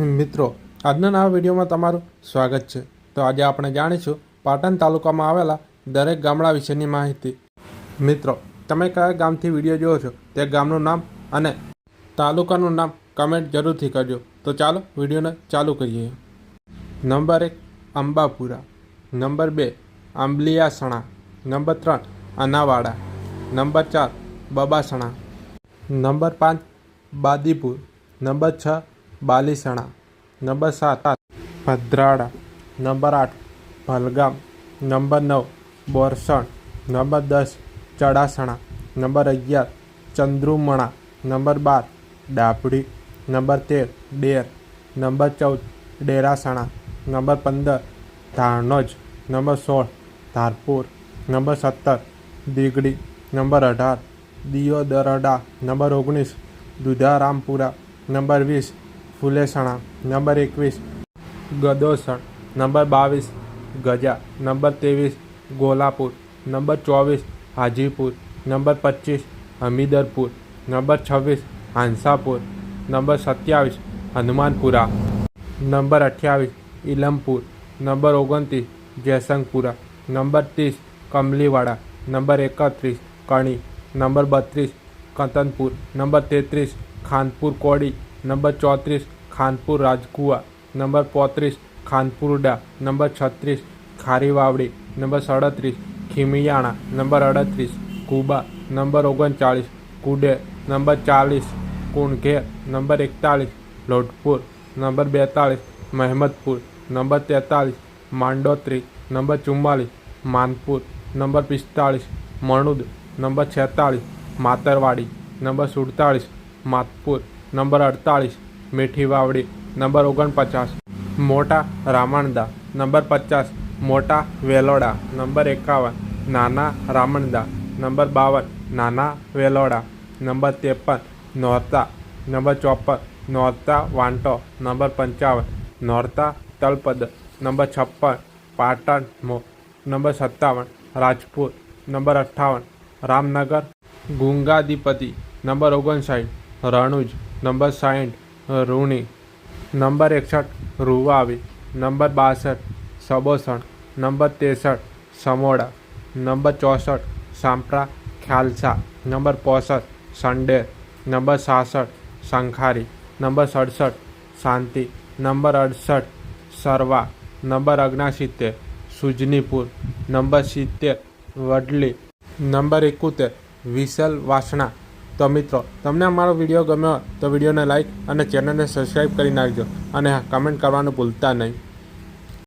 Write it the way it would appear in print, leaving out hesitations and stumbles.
મિત્રો, આજના નવા વિડીયોમાં તમારું સ્વાગત છે। તો આજે આપણે જાણીશું પાટણ તાલુકામાં આવેલા દરેક ગામડા વિશેની માહિતી। મિત્રો, તમે કયા ગામથી વિડીયો જુઓ છો તે ગામનું નામ અને તાલુકાનું નામ કમેન્ટ જરૂરથી કરજો। તો ચાલો વિડીયોને ચાલુ કરીએ। Number 1 Ambapura, number 2 Ambaliyasana, number 3 Anavada, number 4 Babasana, number 5 Badipur, number 6 Balisana, number 7 Bhadrada, number 8 Bhalgam, number 9 Borsan, number 10 Chadasana, number 11 Chandrumana, number 12 Dabhadi, number 13 Der, number 14 Derasana, number 15 Dhanoj, number 16 Dharpur, number 17 Digdi, number 18 Diyodarda, number 19 Dudharampura, number 20 Fulesana, number 21 Gadosan, number 22 Gaja, number 23 Golapur, number 24 Hajipur, number 25 Hamidarpur, number 26 Hansapur, number 27 Hanumanpura, number 28 Ilampur, number 29 Jaysangpura, number 30 Kamliwada, number 31 Kani, number 32 Katanpur, number 33 Khanpur Kodi, number 34 Khanpur Rajkuva, number 35 Khanpurda, number 36 Kharivavdi, number 37 Khimiyana, number 38 Kuba, number 39 Kude, number 40 Kunagher, number 41 Lodhpur, number 42 Mahemadpur, number 43 Mandotri, number 44 Manpur, number 45 મણુદ, number 46 માતરવાડી, number 47 માતપુર, number 48 મીઠી Vavdi, number 49 મોટા Ramanda, number 50 મોટા વેલોડા, number 51 નાના Ramanda, number 52 Nana Veloda, number 53 Norta, number 54 Norta Vanto, number 55 Norta Talpad, number 56 Patanmo, number 57 Rajpur, number 58 Ramnagar Gungadipati, number 59 Ranuj, number 60 Runi, number 61 Ruvavi, number 62 Sabosan, number 63 Samoda, number 64 Sampra Khyalsa, number 65 Sander, number 66 Shankhari, number 67 Shanti, number 68 Sarva, number 69 Sujnipur, number 70 Vadli, number 71 Visal Vasana. તો મિત્રો, તમને અમારો video ગમ્યો તો વિડીયોને લાઈક અને ચેનલને સબસ્ક્રાઈબ કરી નાખજો અને કમેન્ટ કરવાનું ભૂલતા નહીં।